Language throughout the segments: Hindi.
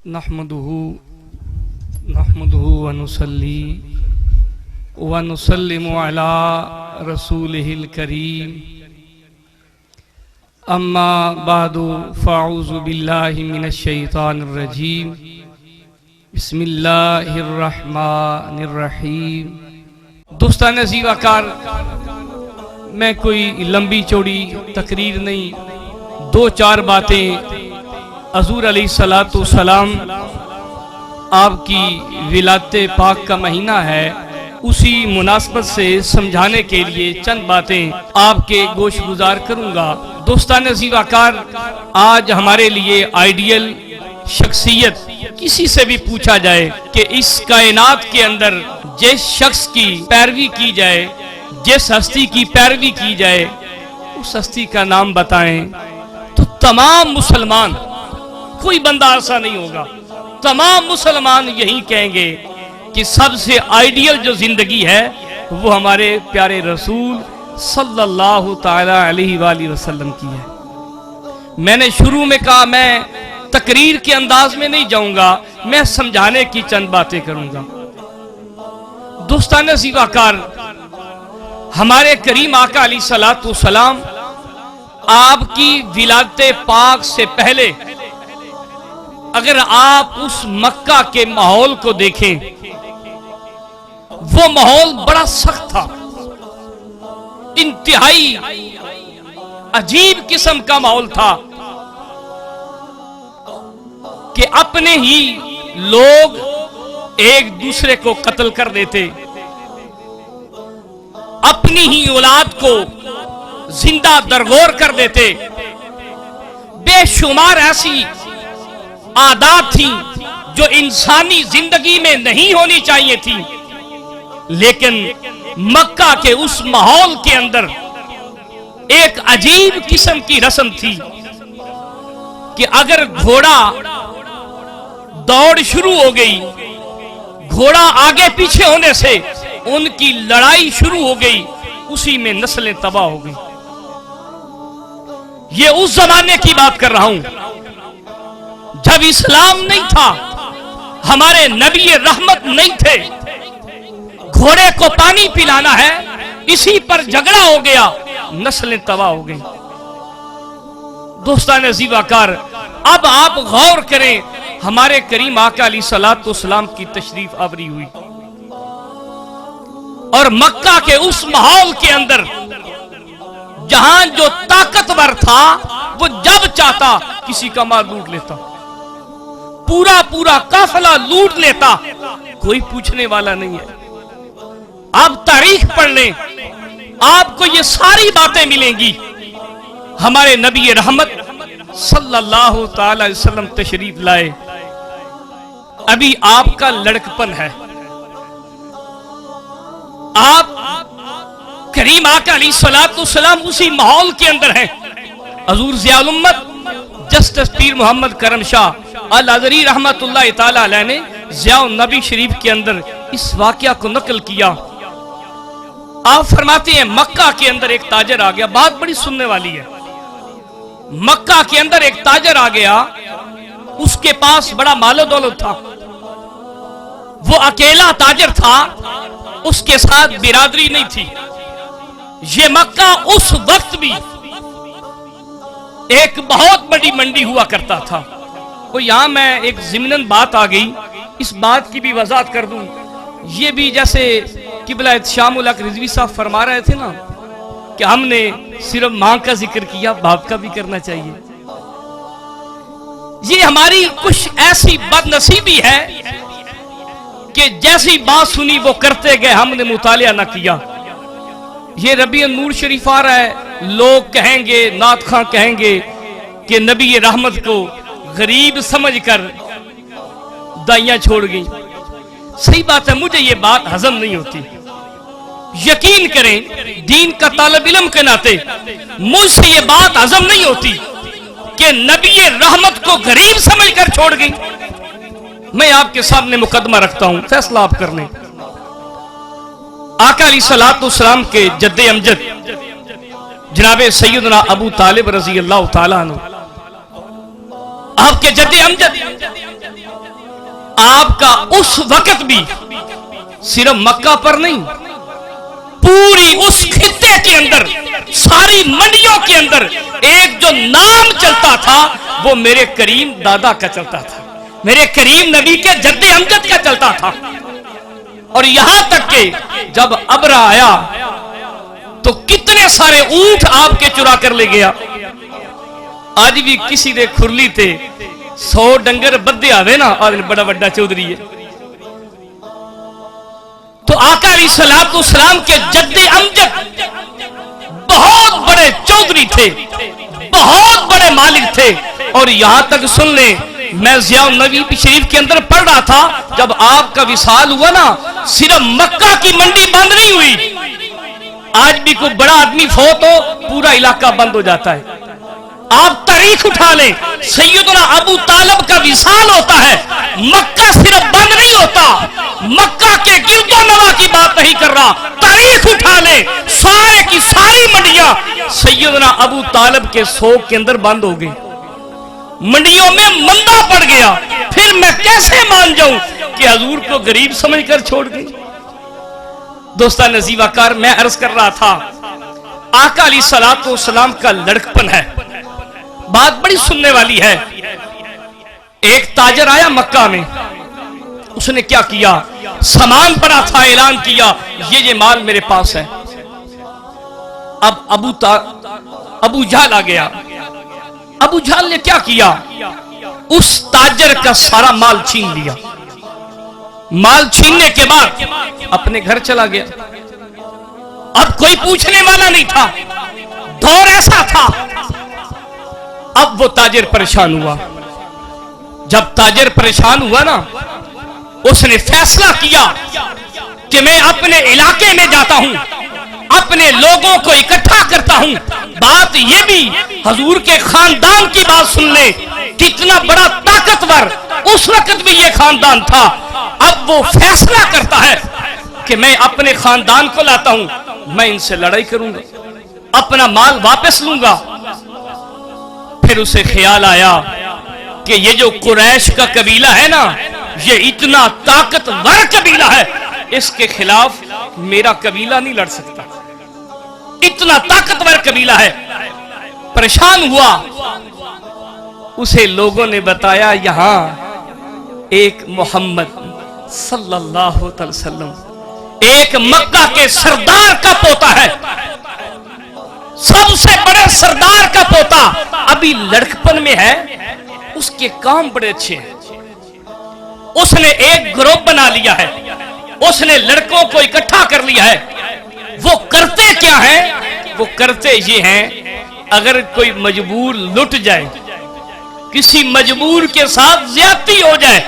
नहमदुहु व नुसल्ली व नुसल्लिमु अला रसूलिहिल करीम अम्मा बादु फ़अऊज़ु बिल्लाहि मिनश शैतानिर रजीम बिस्मिल्लाहिर रहमानिर रहीम। दोस्तान अज़ीज़ वकार, मैं कोई लंबी चौड़ी तकरीर नहीं, दो चार बातें हुज़ूर अलैहिस्सलातु सलाम आपकी विलादत पाक का महीना है, उसी मुनासबत से समझाने के लिए चंद बातें आपके गोश गुजार करूंगा। दोस्तान अज़ीज़ वकार, आज हमारे लिए आइडियल शख्सियत किसी से भी पूछा जाए कि इस कायनात के अंदर जिस शख्स की पैरवी की जाए, जिस हस्ती की पैरवी की जाए, उस हस्ती का नाम बताएं तो तमाम मुसलमान, कोई बंदा ऐसा नहीं होगा, तमाम मुसलमान यही कहेंगे कि सबसे आइडियल जो जिंदगी है वो हमारे प्यारे रसूल सल्लल्लाहु ताला अलैहि वसल्लम की है। मैंने शुरू में कहा मैं तकरीर के अंदाज में नहीं जाऊंगा, मैं समझाने की चंद बातें करूंगा। दोस्तान अज़ीज़ वकार, हमारे करीम आका अलैहिस्सलातु सलाम आपकी विलादत पाक से पहले अगर आप उस मक्का के माहौल को देखें, वो माहौल बड़ा सख्त था, इंतहाई अजीब किस्म का माहौल था कि अपने ही लोग एक दूसरे को कत्ल कर देते, अपनी ही औलाद को जिंदा दरगोर कर देते। बेशुमार ऐसी आदत थी जो इंसानी जिंदगी में नहीं होनी चाहिए थी, लेकिन मक्का के उस माहौल के अंदर एक अजीब किस्म की रस्म थी कि अगर घोड़ा दौड़ शुरू हो गई, घोड़ा आगे पीछे होने से उनकी लड़ाई शुरू हो गई, उसी में नस्लें तबाह हो गई। ये उस जमाने की बात कर रहा हूं जब इस्लाम नहीं था, हमारे नबी रहमत नहीं थे, घोड़े को पानी पिलाना है, इसी पर झगड़ा हो गया, नस्लें तबाह हो गई। दोस्तान अज़ीज़ वकार, अब आप गौर करें, हमारे करीम आका अलैहिस्सलातु सलाम की तशरीफ आवरी हुई और मक्का के उस माहौल के अंदर जहां जो ताकतवर था वो जब चाहता किसी का माल लूट लेता, पूरा पूरा काफिला लूट लेता, कोई पूछने वाला नहीं है। आप तारीख पढ़ लें, आपको ये सारी बातें मिलेंगी। हमारे नबी रहमत सल्लल्लाहु ताला अलैहि वसल्लम तशरीफ लाए, अभी आपका लड़कपन है, आप करीम आका अलैहिस्सलातु सलाम उसी माहौल के अंदर हैं। हुज़ूर ज़ियाउल उम्मत जस्टिस पीर मोहम्मद करम शाह अल अज़हरी रहमतुल्लाह ताला अलैह ने ज़ियाउन नबी शरीफ के अंदर इस वाक़या को नकल किया। आप फरमाते हैं मक्का के अंदर एक ताजर आ गया, बात बड़ी सुनने वाली है। मक्का के अंदर एक ताजर आ गया, उसके पास बड़ा मालो दौलत था, वो अकेला ताजर था, उसके साथ बिरादरी नहीं थी। ये मक्का उस वक्त भी एक बहुत बड़ी मंडी हुआ करता था। तो यहां मैं एक ज़िमनन बात आ गई, इस बात की भी वजाहत कर दूं। ये भी जैसे किबला शामुल हक रिजवी साहब फरमा रहे थे ना कि हमने सिर्फ मां का जिक्र किया, बाप का भी करना चाहिए। ये हमारी कुछ ऐसी बदनसीबी है कि जैसी बात सुनी वो करते गए, हमने मुतालिया ना किया। ये रबी नूर शरीफ आ रहा है, लोग कहेंगे, नात खां कहेंगे कि नबी रहमत को गरीब समझकर दाइयां छोड़ गई। सही बात है, मुझे ये बात हजम नहीं होती। यकीन करें, दीन का तालिब इल्म के नाते मुझसे ये बात हजम नहीं होती कि नबी रहमत को गरीब समझकर छोड़ गई। मैं आपके सामने मुकदमा रखता हूं, फैसला आप कर लें। आका अलैहिस्सलातु सलाम के जद्दे अमजद जनाबे सैयदना अबू तालिब रज़ी अल्लाह ताला अन्हु, आपके जद्दे अमजद आपका उस वक्त भी सिर्फ मक्का पर नहीं, पूरी उस खित्ते के अंदर, सारी मंडियों के अंदर एक जो नाम चलता था वो मेरे करीम दादा का चलता था, मेरे करीम नबी के जद्दे अमजद का चलता था। और यहां तक के जब अबरा आया तो कितने सारे ऊंट आपके चुरा कर ले गया। आज भी किसी दे खुरली थे 100 डंगर बद्दे आवे ना, आज बड़ा बड़ा चौधरी है। तो आका अलैहिस्सलाम के जद्दे अमजद बहुत बड़े चौधरी थे, बहुत बड़े मालिक थे। और यहां तक सुन ले, मैं ज़ियाउन नबी शरीफ के अंदर पढ़ रहा था, जब आपका विसाल हुआ ना, सिर्फ मक्का की मंडी बंद नहीं हुई। आज भी कोई बड़ा आदमी फोत हो, पूरा इलाका बंद हो जाता है। आप तारीख उठा लें, सैयदना अबू तालिब का विसाल होता है, मक्का सिर्फ बंद नहीं होता। मक्का के गिरदो नवा की बात नहीं कर रहा, तारीख उठा लें, सारे की सारी मंडियां सैयदना अबू तालिब के शोक के अंदर बंद हो गई, मंडियों में मंदा पड़ गया। फिर मैं कैसे मान जाऊं कि हजूर को गरीब समझकर छोड़ गई। दोस्ता नजीवाकार, मैं अर्ज कर रहा था, आका अलैहिस्सलाम का लड़कपन है, बात बड़ी सुनने वाली है। एक ताजर आया मक्का में, उसने क्या किया, सामान पड़ा था, ऐलान किया ये माल मेरे पास है। अब अबू जहल आ गया। अबू जहल ने क्या किया, उस ताजर का सारा माल छीन लिया। माल छीनने के बाद अपने घर चला गया। अब कोई पूछने वाला नहीं था, दौर ऐसा था। अब वो ताजिर परेशान हुआ। जब ताजिर परेशान हुआ ना, उसने फैसला किया कि मैं अपने इलाके में जाता हूं, अपने लोगों को इकट्ठा करता हूं। बात यह भी, हजूर के खानदान की बात सुन ले, कितना बड़ा ताकतवर उस वक्त भी यह खानदान था। अब वो फैसला करता है कि मैं अपने खानदान को लाता हूं, मैं इनसे लड़ाई करूंगा, अपना माल वापस लूंगा। फिर उसे ख्याल आया कि ये जो कुरैश का कबीला है ना, ये इतना ताकतवर कबीला है, इसके खिलाफ मेरा कबीला नहीं लड़ सकता, इतना ताकतवर कबीला है। परेशान हुआ। उसे लोगों ने बताया यहां एक मोहम्मद सल्लल्लाहु अलैहि वसल्लम, एक मक्का के सरदार का पोता है, सबसे बड़े सरदार का पोता, अभी लड़कपन में है, उसके काम बड़े अच्छे हैं। उसने एक ग्रुप बना लिया है, उसने लड़कों को इकट्ठा कर लिया है। वो करते क्या है, वो करते ये हैं, अगर कोई मजबूर लुट जाए, किसी मजबूर के साथ ज्यादती हो जाए,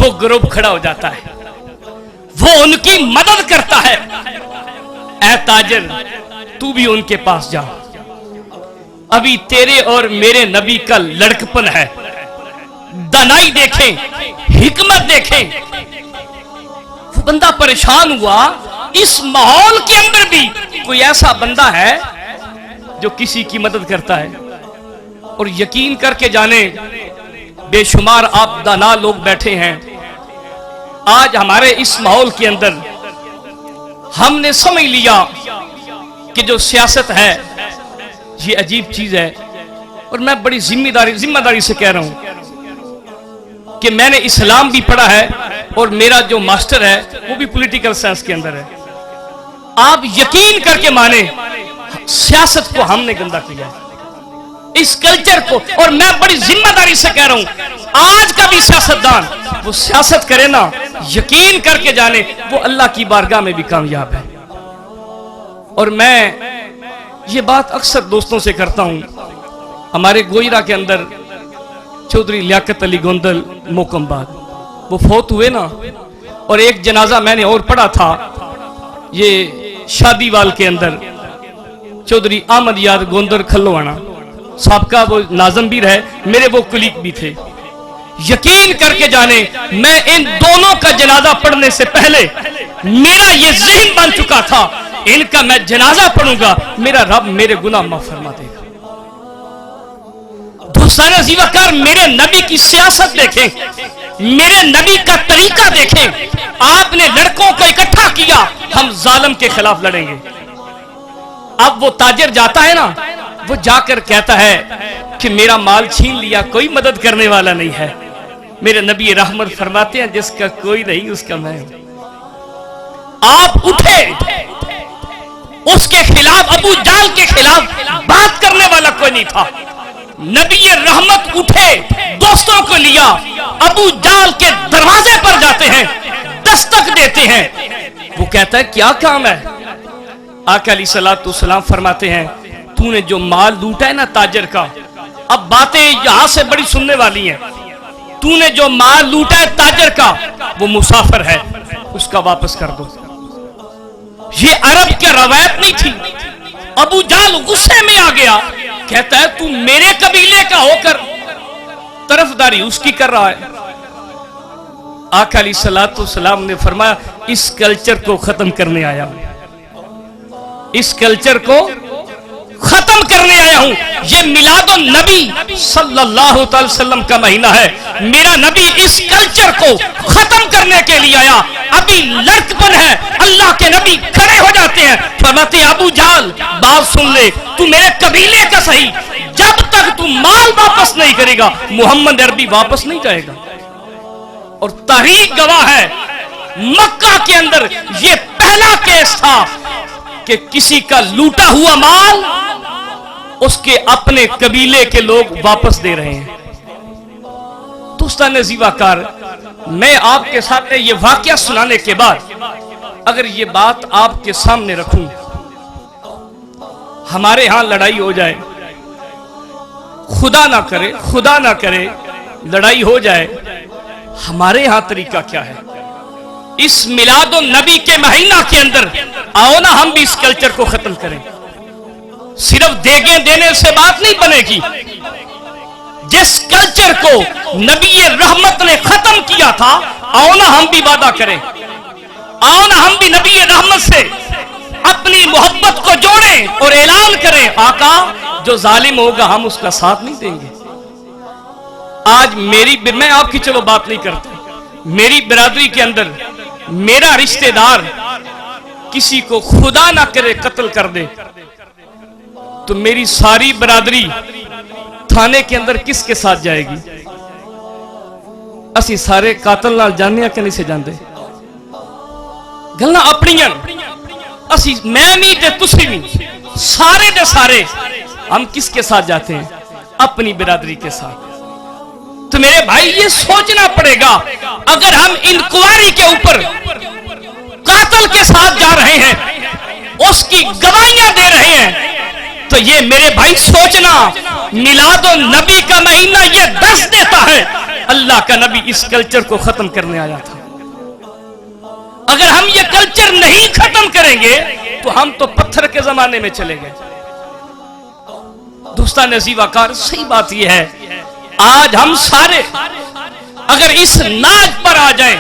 वो ग्रुप खड़ा हो जाता है, वो उनकी मदद करता है। ऐ ताजर, तू भी उनके पास जा, अभी तेरे और मेरे नबी का लड़कपन है, दानाई देखें, हिकमत देखें। वो बंदा परेशान हुआ, इस माहौल के अंदर भी कोई ऐसा बंदा है जो किसी की मदद करता है। और यकीन करके जाने, बेशुमार आप दाना लोग बैठे हैं, आज हमारे इस माहौल के अंदर हमने समझ लिया कि जो सियासत है ये अजीब चीज है। और मैं बड़ी जिम्मेदारी से कह रहा हूं कि मैंने इस्लाम भी पढ़ा है और मेरा जो मास्टर है वो भी पॉलिटिकल साइंस के अंदर है। आप यकीन करके माने, सियासत को हमने गंदा किया, इस कल्चर को। और मैं बड़ी जिम्मेदारी से कह रहा हूं, आज का भी सियासतदान वो सियासत करे ना, यकीन करके जाने वो अल्लाह की बारगाह में भी कामयाब है। और मैं ये बात अक्सर दोस्तों से करता हूं। हमारे गोयरा के अंदर चौधरी लियाकत अली गोंदल मोकमबाद, वो फौत हुए ना, और एक जनाजा मैंने और पढ़ा था ये शादीवाल के अंदर, चौधरी अहमद याद गोंदल खल्लोवाना साहब का वो नाज़म भी रहे, मेरे वो कुलीग भी थे। यकीन करके जाने, मैं इन दोनों का जनाजा पढ़ने से पहले मेरा ये ज़हन बन चुका था, इनका मैं जनाजा पढ़ूंगा, मेरा रब मेरे गुनाह माफ फरमा देगा। दूसरा जीवाकार, मेरे नबी की सियासत देखें, मेरे नबी का तरीका देखें। आपने लड़कों को इकट्ठा किया, हम जालिम के खिलाफ लड़ेंगे। अब वो ताजिर जाता है ना, वो जाकर कहता है कि मेरा माल छीन लिया, कोई मदद करने वाला नहीं है। मेरे नबी रहमत फरमाते हैं जिसका कोई नहीं उसका मैं हूं। आप उठे, उसके खिलाफ, अबू जाल के खिलाफ बात करने वाला कोई नहीं था। नबी रहमत उठे, दोस्तों को लिया, अबू जाल के दरवाजे पर जाते हैं, दस्तक देते हैं। वो कहता है क्या काम है? आका अलैहिस्सलातु वस्सलाम फरमाते हैं तूने जो माल लूटा है ना ताजर का, अब बातें यहां से बड़ी सुनने वाली हैं। तूने जो माल लूटा है ताजर का, वो मुसाफिर है, उसका वापस कर दो। ये अरब की रवायत नहीं थी। अबू जाल गुस्से में आ गया, कहता है तू मेरे कबीले का होकर तरफदारी उसकी कर रहा है। आका अलैहिस्सलातु वस्सलाम ने फरमाया इस कल्चर को खत्म करने आया हूं, इस कल्चर को खत्म करने आया हूं। ये मिलादुन नबी सल्लल्लाहु अलैहि वसल्लम का महीना है। मेरा नबी इस कल्चर को खत्म करने के लिए आया। अभी लड़कपन है, अल्लाह के नबी खड़े हो जाते हैं, फरमाते अबू जाल बात सुन ले, तू मेरे कबीले का सही, जब तक तू माल वापस नहीं करेगा मोहम्मद अरबी वापस नहीं जाएगा। और तारीख गवाह है, मक्का के अंदर यह पहला केस था कि किसी का लूटा हुआ माल उसके अपने कबीले के लोग वापस दे रहे हैं। दोस्तान नज़ीवाकार, मैं आपके सामने ये वाकया सुनाने के बाद अगर ये बात आपके सामने रखूं, हमारे यहां लड़ाई हो जाए, खुदा ना करे, खुदा ना करे लड़ाई हो जाए, हमारे यहां तरीका क्या है? इस मिलादुन नबी के महीना के अंदर आओ ना हम भी इस कल्चर को खत्म करें। सिर्फ देगे देने से बात नहीं बनेगी। जिस कल्चर को नबी रहमत ने खत्म किया था, आओ ना हम भी वादा करें, आओ ना हम भी नबी रहमत से अपनी मोहब्बत को जोड़ें और ऐलान करें आका जो जालिम होगा हम उसका साथ नहीं देंगे। आज मैं आपकी चलो बात नहीं करता, मेरी बिरादरी के अंदर मेरा रिश्तेदार किसी को खुदा ना करे कत्ल कर दे, तो मेरी सारी बिरादरी थाने के अंदर किसके साथ जाएगी? असी सारे कातल नाल जाने कि नहीं से जाते? गल्लां अपनियां, असी मैं भी ते तुसी भी, सारे दे सारे हम किसके साथ जाते हैं? अपनी बिरादरी के साथ। तो मेरे भाई ये सोचना पड़ेगा, अगर हम इंक्वायरी के ऊपर कातल के साथ जा रहे हैं, उसकी गवाहियां दे रहे हैं, तो ये मेरे भाई सोचना, मिलादुन नबी का महीना ये दर्श देता है अल्लाह का नबी इस कल्चर को खत्म करने आया था। अगर हम ये कल्चर नहीं खत्म करेंगे तो हम तो पत्थर के जमाने में चले गए। दोस्तान नज़ीवाकार, सही बात यह है, आज हम सारे अगर इस नाज पर आ जाएं,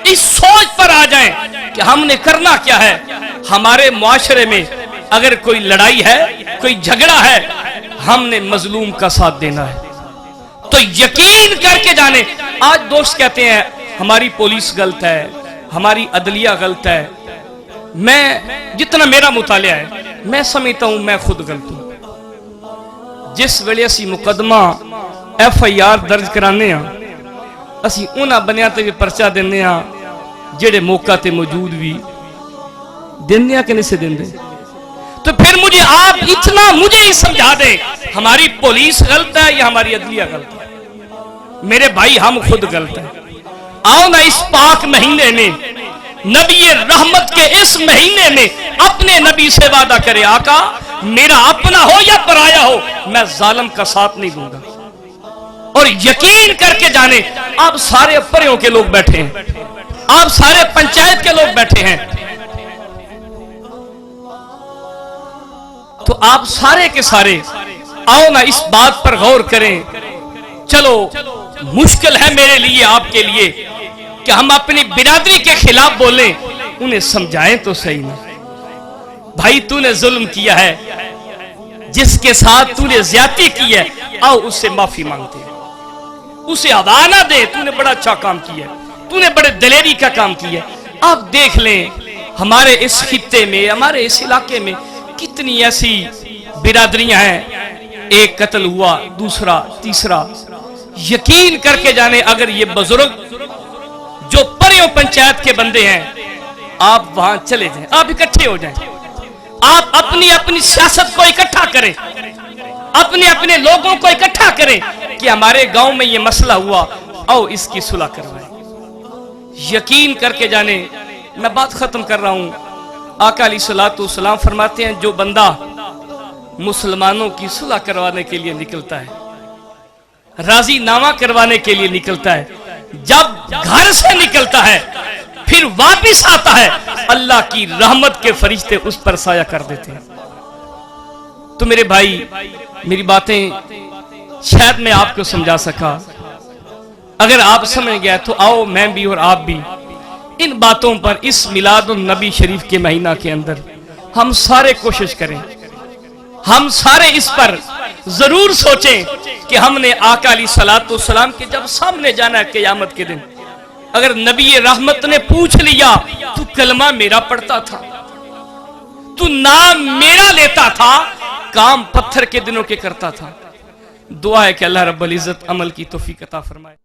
इस सोच पर आ जाएं कि हमने करना क्या है, हमारे मुआशरे में अगर कोई लड़ाई है, कोई झगड़ा है, हमने मजलूम का साथ देना है। तो यकीन करके जाने, आज दोस्त कहते हैं हमारी पुलिस गलत है, हमारी अदलिया गलत है। मैं जितना मेरा मुतालिया है, मैं समझता हूं मैं खुद गलत हूं। जिस वेले असी मुकदमा FIR दर्ज कराने असी उन्हां बनिया ते भी परचा देने जेड़े मौका ते मौजूद भी देने कि नहीं से देंदे। तो फिर मुझे आप इतना मुझे ही समझा दे, हमारी पुलिस गलत है या हमारी अदलिया गलत है? मेरे भाई हम खुद गलत हैं। आओ ना इस पाक महीने में, नबी रहमत के इस महीने में अपने नबी से वादा करे, आका मेरा अपना हो या पराया हो, मैं जालिम का साथ नहीं दूंगा। और यकीन करके जाने, आप सारे परियों के लोग बैठे हैं, आप सारे पंचायत के लोग बैठे हैं, तो आप सारे के सारे आओ ना इस बात पर गौर करें। चलो मुश्किल है मेरे लिए, आपके लिए, कि हम अपनी बिरादरी के खिलाफ बोलें, उन्हें समझाएं तो सही ना। भाई तूने जुल्म किया है, जिसके साथ तूने ज्यादती की है, आओ उससे माफी मांगते हैं। उसे हवा ना दे, तूने बड़ा अच्छा काम किया, तूने बड़े दिलेरी का काम किया। अब देख लें हमारे इस खित्ते में, हमारे इस इलाके में कितनी ऐसी बिरादरियां हैं, एक कत्ल हुआ, दूसरा, तीसरा। यकीन करके जाने अगर ये बुजुर्ग जो परियों पंचायत के बंदे हैं, आप वहां चले जाएं, आप इकट्ठे हो जाएं, आप अपनी अपनी सियासत को इकट्ठा करें, अपने अपने लोगों को इकट्ठा करें कि हमारे गांव में ये मसला हुआ, आओ इसकी सुलह करवाएं। यकीन करके जाने, मैं बात खत्म कर रहा हूं। आका अलैहिस्सलातु वस्सलाम फरमाते हैं जो बंदा मुसलमानों की सुलह करवाने के लिए निकलता है, राजी नामा करवाने के लिए निकलता है, जब घर से निकलता है फिर वापिस आता है, अल्लाह की रहमत के फरिश्ते उस पर साया कर देते हैं। तो मेरे भाई, मेरी बातें शायद मैं आपको समझा सका। अगर आप समझ गए तो आओ मैं भी और आप भी इन बातों पर इस मिलादुन नबी शरीफ के महीना के अंदर हम सारे कोशिश करें, हम सारे इस पर जरूर सोचें कि हमने आका अलैहिस्सलातु वस्सलाम के जब सामने जाना है क़यामत के दिन, अगर नबी रहमत ने पूछ लिया तू कलमा मेरा पढ़ता था, तू नाम मेरा लेता था, काम पत्थर के दिनों के करता था। दुआ है कि अल्लाह रब्बुल इज्जत अमल की तौफीक अता फरमाए।